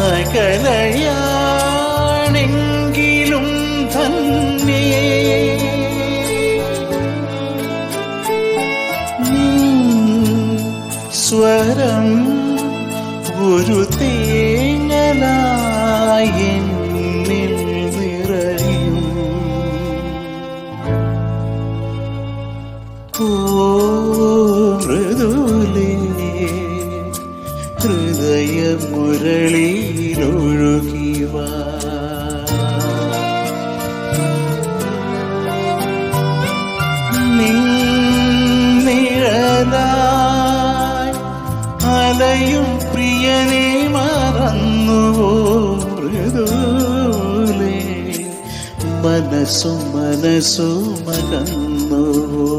അകലയാണെങ്കിലും ധന്യേ സ്വരം ഒരു തേങ്ങലായി എന്നിൽ നിറയും. ഓ മൃദുലേ ഹൃദയമുരളിയിലൊഴുകിവാ നിഴലായി അലയും പ്രിയനെ മറന്നുവോ മൃദുലേ മനസ്സും മനസ്സും അകന്നുവോ.